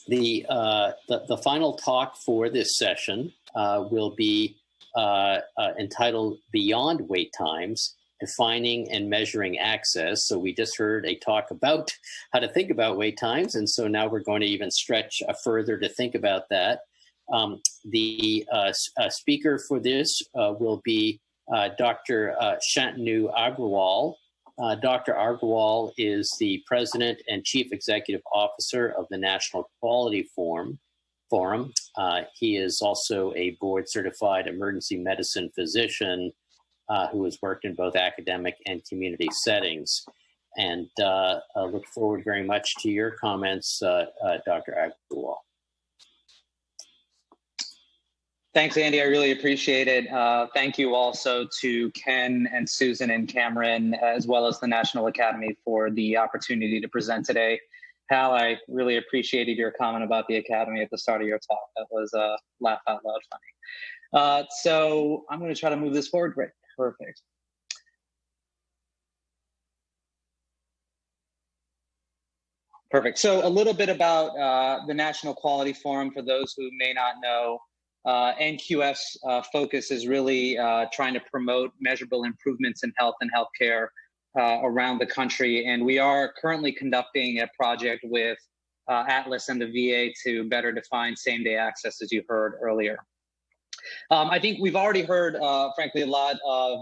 The final talk for this session will be entitled Beyond Wait Times, Defining and Measuring Access. So we just heard a talk about how to think about wait times, and so now we're going to even stretch further to think about that. The speaker for this will be Dr. S2 Agrawal. Dr. Agrawal is the President and Chief Executive Officer of the National Quality Forum. He is also a board-certified emergency medicine physician who has worked in both academic and community settings. And I look forward very much to your comments, Dr. Agrawal. Thanks, Andy. I really appreciate it. Thank you also to Ken and Susan and Cameron, as well as the National Academy, for the opportunity to present today. Hal, I really appreciated your comment about the Academy at the start of your talk. That was laugh out loud funny. So I'm going to try to move this forward. Great. Perfect. Perfect. So a little bit about the National Quality Forum for those who may not know. NQF's focus is really trying to promote measurable improvements in health and healthcare around the country. And we are currently conducting a project with Atlas and the VA to better define same-day access, as you heard earlier. I think we've already heard, frankly, a lot of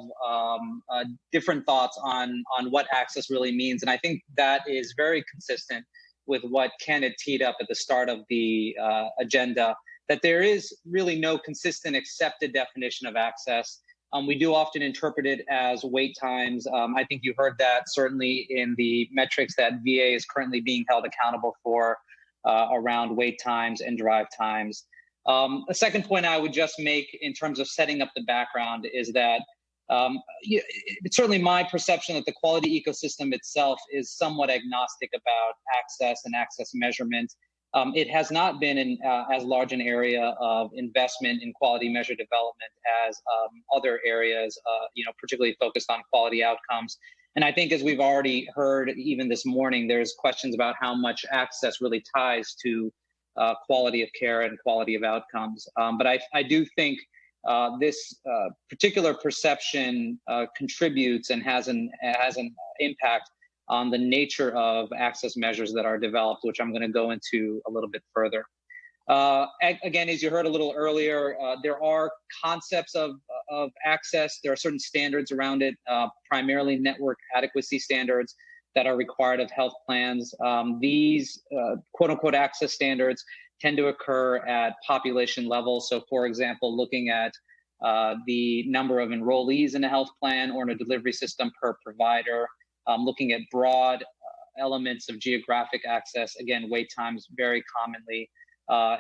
different thoughts on what access really means. And I think that is very consistent with what Ken had teed up at the start of the agenda, that there is really no consistent accepted definition of access. We do often interpret it as wait times. I think you heard that certainly in the metrics that VA is currently being held accountable for around wait times and drive times. A second point I would just make in terms of setting up the background is that it's certainly my perception that the quality ecosystem itself is somewhat agnostic about access and access measurement. It has not been as large an area of investment in quality measure development as other areas, particularly focused on quality outcomes. And I think, as we've already heard even this morning, there's questions about how much access really ties to quality of care and quality of outcomes. But I do think this particular perception contributes and has an impact on the nature of access measures that are developed, which I'm going to go into a little bit further. Again, as you heard a little earlier, there are concepts of access. There are certain standards around it, primarily network adequacy standards that are required of health plans. These quote unquote access standards tend to occur at population level. So for example, looking at the number of enrollees in a health plan or in a delivery system per provider, looking at broad elements of geographic access, again, wait times very commonly,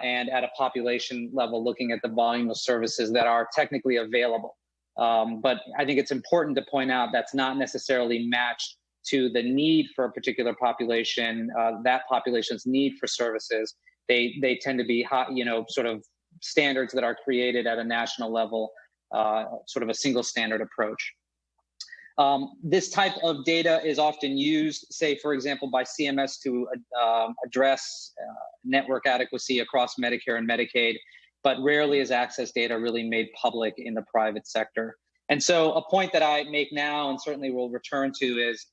and at a population level, looking at the volume of services that are technically available. But I think it's important to point out that's not necessarily matched to the need for a particular population, that population's need for services. They tend to be hot, sort of standards that are created at a national level, sort of a single standard approach. This type of data is often used, say, for example, by CMS to address network adequacy across Medicare and Medicaid, but rarely is access data really made public in the private sector. And so a point that I make now, and certainly will return to, is,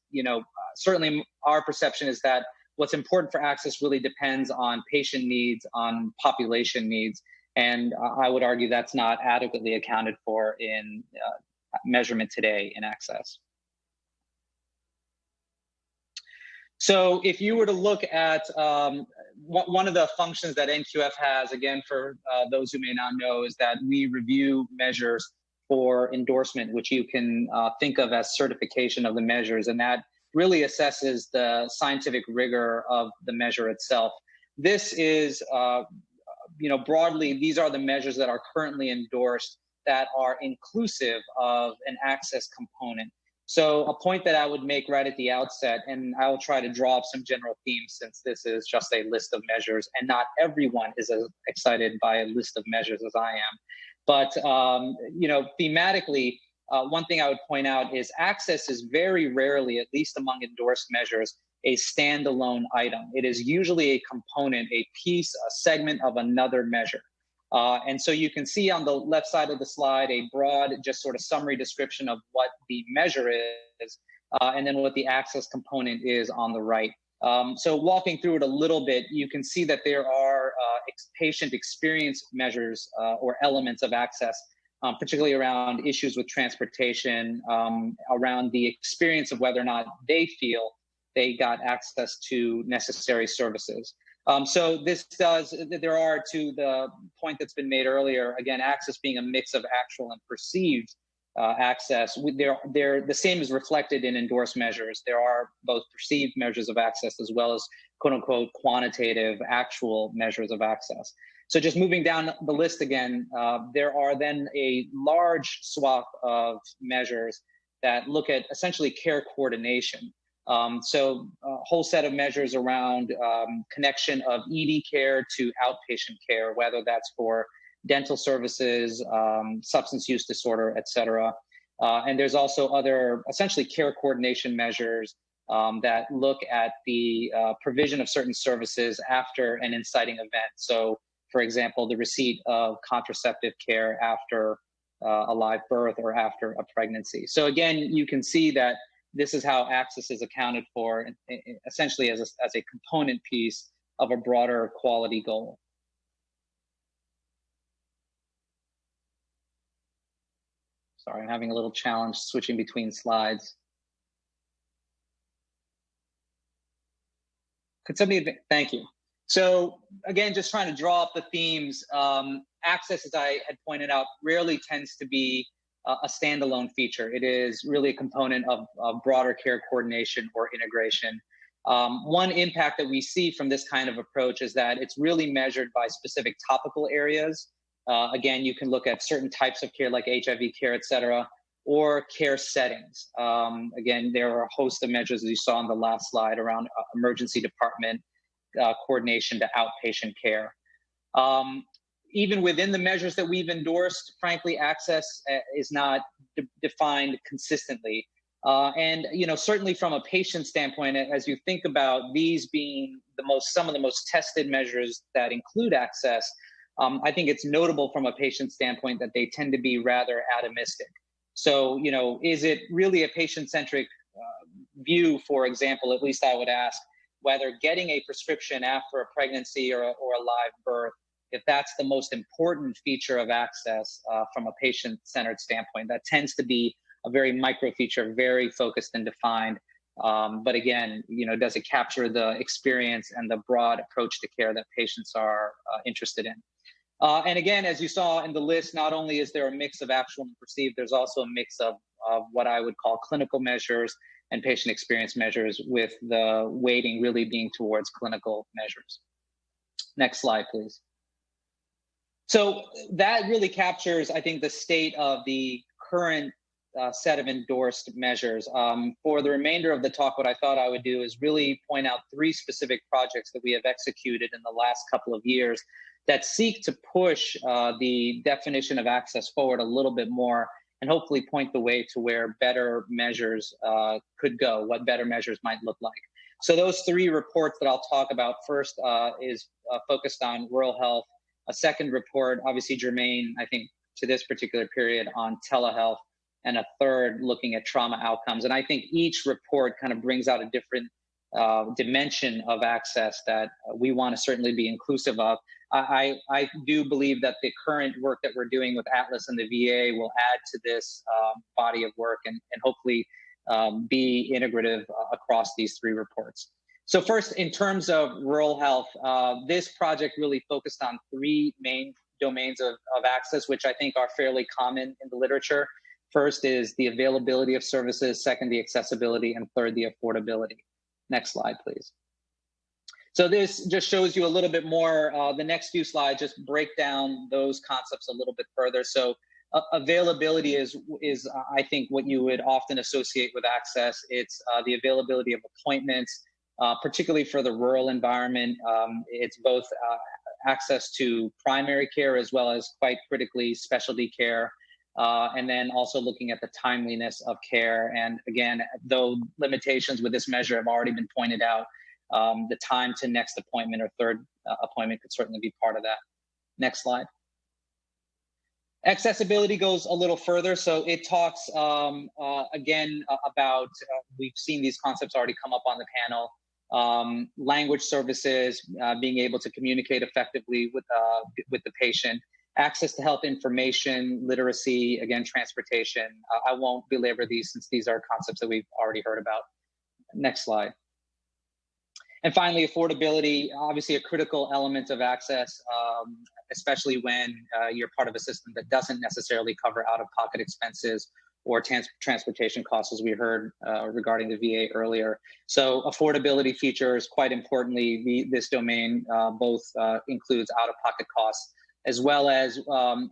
certainly our perception is that what's important for access really depends on patient needs, on population needs. And I would argue that's not adequately accounted for in measurement today in access. So if you were to look at one of the functions that NQF has, again, for those who may not know, is that we review measures for endorsement, which you can think of as certification of the measures. And that really assesses the scientific rigor of the measure itself. This is, broadly, these are the measures that are currently endorsed that are inclusive of an access component. So a point that I would make right at the outset, and I will try to draw up some general themes since this is just a list of measures, and not everyone is as excited by a list of measures as I am. But, thematically, one thing I would point out is access is very rarely, at least among endorsed measures, a standalone item. It is usually a component, a piece, a segment of another measure. And so you can see on the left side of the slide a broad, just sort of summary description of what the measure is, and then what the access component is on the right. So walking through it a little bit, you can see that there are patient experience measures or elements of access, particularly around issues with transportation, around the experience of whether or not they feel they got access to necessary services. So there are, to the point that's been made earlier, again, access being a mix of actual and perceived access. The same is reflected in endorsed measures. There are both perceived measures of access as well as quote unquote quantitative actual measures of access. So just moving down the list again, there are then a large swath of measures that look at essentially care coordination. So a whole set of measures around connection of ED care to outpatient care, whether that's for dental services, substance use disorder, et cetera. And there's also other essentially care coordination measures that look at the provision of certain services after an inciting event. So, for example, the receipt of contraceptive care after a live birth or after a pregnancy. So again, you can see that this is how access is accounted for, essentially as a component piece of a broader quality goal. Sorry, I'm having a little challenge switching between slides. Could somebody, thank you. So again, just trying to draw up the themes. Access, as I had pointed out, rarely tends to be a standalone feature. It is really a component of broader care coordination or integration. One impact that we see from this kind of approach is that it's really measured by specific topical areas. Again, you can look at certain types of care like HIV care, et cetera, or care settings. Again, there are a host of measures, as you saw on the last slide, around emergency department coordination to outpatient care. Even within the measures that we've endorsed, frankly, access is not defined consistently. And certainly from a patient standpoint, as you think about these being some of the most tested measures that include access, I think it's notable from a patient standpoint that they tend to be rather atomistic. So, is it really a patient-centric view, for example, at least I would ask, whether getting a prescription after a pregnancy or a live birth, if that's the most important feature of access from a patient-centered standpoint. That tends to be a very micro feature, very focused and defined. But again, does it capture the experience and the broad approach to care that patients are interested in? And again, as you saw in the list, not only is there a mix of actual and perceived, there's also a mix of what I would call clinical measures and patient experience measures, with the weighting really being towards clinical measures. Next slide, please. So that really captures, I think, the state of the current set of endorsed measures. For the remainder of the talk, what I thought I would do is really point out 3 specific projects that we have executed in the last couple of years that seek to push the definition of access forward a little bit more, and hopefully point the way to where better measures could go, what better measures might look like. So those 3 reports that I'll talk about first is focused on rural health. A second report, obviously germane, I think, to this particular period, on telehealth, and a third looking at trauma outcomes. And I think each report kind of brings out a different dimension of access that we want to certainly be inclusive of. I do believe that the current work that we're doing with Atlas and the VA will add to this body of work and hopefully be integrative across these 3 reports. So first, in terms of rural health, this project really focused on 3 main domains of access, which I think are fairly common in the literature. First is the availability of services, second, the accessibility, and third, the affordability. Next slide, please. So this just shows you a little bit more. The next few slides just break down those concepts a little bit further. So availability is I think, what you would often associate with access. It's the availability of appointments, particularly for the rural environment. It's both access to primary care as well as, quite critically, specialty care. and then also looking at the timeliness of care. And again, though limitations with this measure have already been pointed out, the time to next appointment or third appointment could certainly be part of that. Next slide. Accessibility goes a little further. So it talks, again, about, we've seen these concepts already come up on the panel, language services, being able to communicate effectively with the patient, access to health information, literacy, again, transportation. I won't belabor these since these are concepts that we've already heard about. Next slide. And finally, affordability, obviously a critical element of access, especially when you're part of a system that doesn't necessarily cover out-of-pocket expenses or transportation costs, as we heard regarding the VA earlier. So affordability features, quite importantly, this domain both includes out-of-pocket costs, as well as,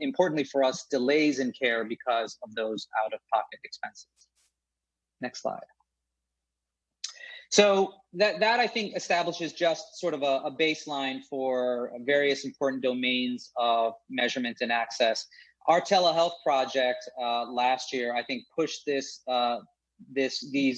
importantly for us, delays in care because of those out-of-pocket expenses. Next slide. So that I think establishes just sort of a baseline for various important domains of measurement and access. Our telehealth project last year, I think, pushed these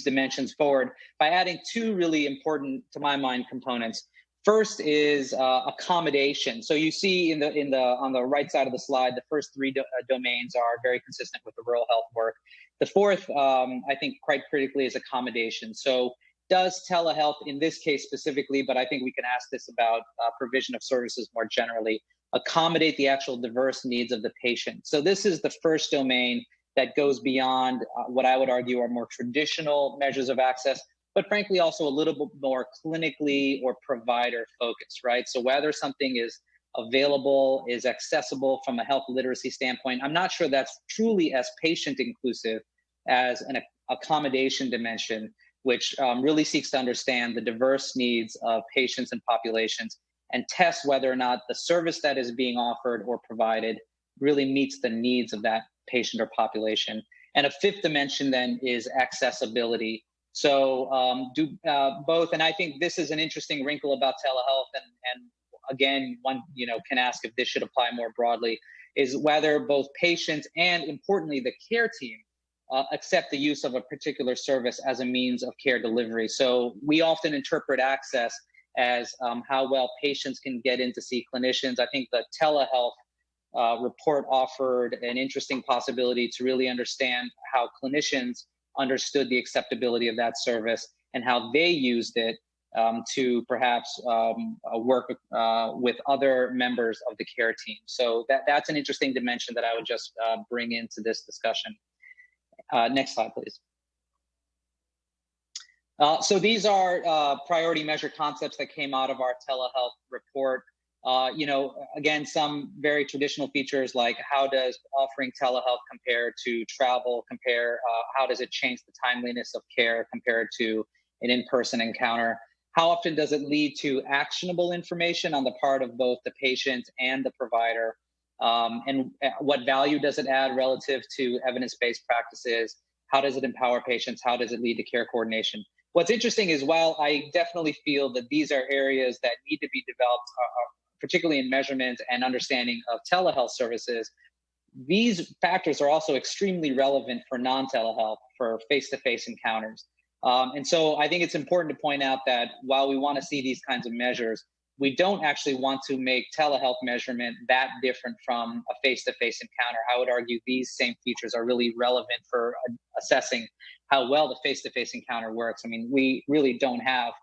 dimensions forward by adding two really important, to my mind, components. First is accommodation. So you see on the right side of the slide, the first three domains are very consistent with the rural health work. The fourth, I think, quite critically, is accommodation. So does telehealth, in this case specifically, but I think we can ask this about provision of services more generally, accommodate the actual diverse needs of the patient? So this is the first domain that goes beyond what I would argue are more traditional measures of access, but frankly also a little bit more clinically or provider focused, right? So whether something is available, is accessible from a health literacy standpoint, I'm not sure that's truly as patient inclusive as an accommodation dimension, which really seeks to understand the diverse needs of patients and populations and test whether or not the service that is being offered or provided really meets the needs of that patient or population. And a fifth dimension then is accessibility. So do both, and I think this is an interesting wrinkle about telehealth, and again, one can ask if this should apply more broadly, is whether both patients and, importantly, the care team accept the use of a particular service as a means of care delivery. So we often interpret access as how well patients can get in to see clinicians. I think the telehealth report offered an interesting possibility to really understand how clinicians understood the acceptability of that service and how they used it to perhaps work with other members of the care team. So that's an interesting dimension that I would just bring into this discussion. Next slide, please. So these are priority measure concepts that came out of our telehealth report. Again, some very traditional features like how does offering telehealth compare to travel, how does it change the timeliness of care compared to an in-person encounter? How often does it lead to actionable information on the part of both the patient and the provider? And what value does it add relative to evidence-based practices? How does it empower patients? How does it lead to care coordination? What's interesting is, while I definitely feel that these are areas that need to be developed, particularly in measurement and understanding of telehealth services, these factors are also extremely relevant for non-telehealth, for face-to-face encounters. And so I think it's important to point out that while we want to see these kinds of measures, we don't actually want to make telehealth measurement that different from a face-to-face encounter. I would argue these same features are really relevant for assessing how well the face-to-face encounter works. I mean, we really don't have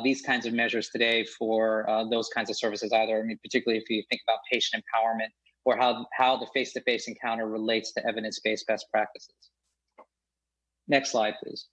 these kinds of measures today for those kinds of services either. I mean, particularly if you think about patient empowerment or how the face-to-face encounter relates to evidence-based best practices. Next slide, please.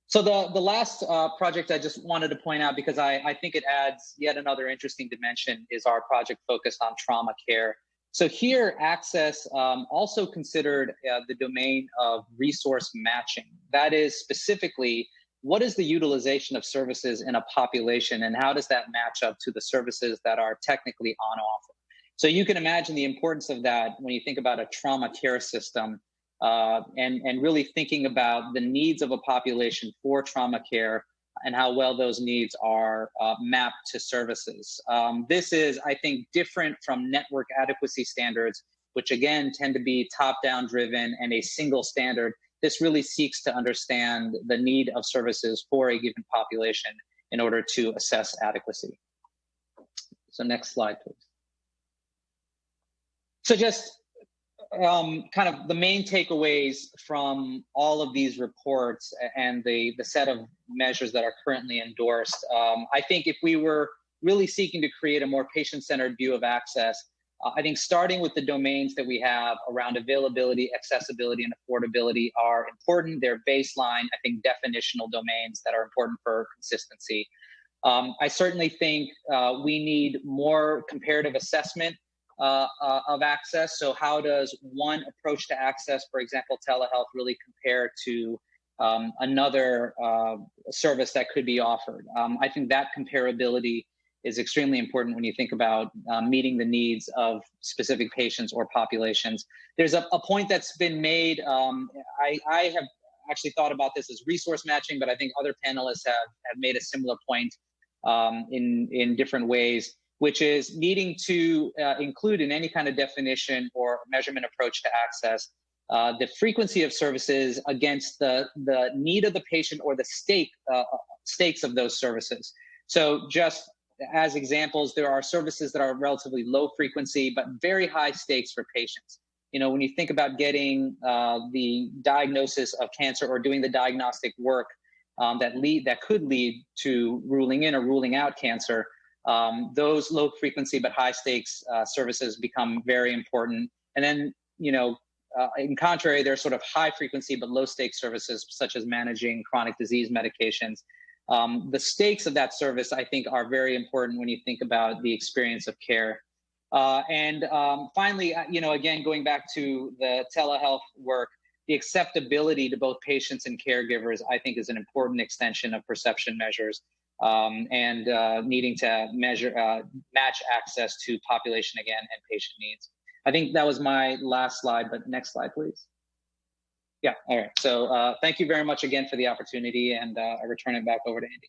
So the last project I just wanted to point out, because I think it adds yet another interesting dimension, is our project focused on trauma care. So here, access also considered the domain of resource matching. That is, specifically, what is the utilization of services in a population, and how does that match up to the services that are technically on offer? So you can imagine the importance of that when you think about a trauma care system. And really thinking about the needs of a population for trauma care and how well those needs are mapped to services. This is, I think, different from network adequacy standards, which again tend to be top-down driven and a single standard. This really seeks to understand the need of services for a given population in order to assess adequacy. So next slide, please. So just kind of the main takeaways from all of these reports and the set of measures that are currently endorsed. I think if we were really seeking to create a more patient-centered view of access, I think starting with the domains that we have around availability, accessibility, and affordability are important. They're baseline, I think, definitional domains that are important for consistency. I certainly think we need more comparative assessment of access. So how does one approach to access, for example, telehealth, really compare to another service that could be offered? I think that comparability is extremely important when you think about meeting the needs of specific patients or populations. There's a point that's been made. I have actually thought about this as resource matching, but I think other panelists have made a similar point in different ways, which is needing to include in any kind of definition or measurement approach to access the frequency of services against the need of the patient or the stakes of those services. So just as examples, there are services that are relatively low frequency, but very high stakes for patients. You know, when you think about getting the diagnosis of cancer or doing the diagnostic work that could lead to ruling in or ruling out cancer, those low frequency but high stakes services become very important. And then, you know, in contrary, there's sort of high frequency but low stakes services such as managing chronic disease medications. The stakes of that service, I think, are very important when you think about the experience of care. And finally, you know, again, going back to the telehealth work, the acceptability to both patients and caregivers, I think, is an important extension of perception measures and needing to match access to population again and patient needs. I think that was my last slide, but next slide, please. Yeah, all right. So thank you very much again for the opportunity, and I return it back over to Andy.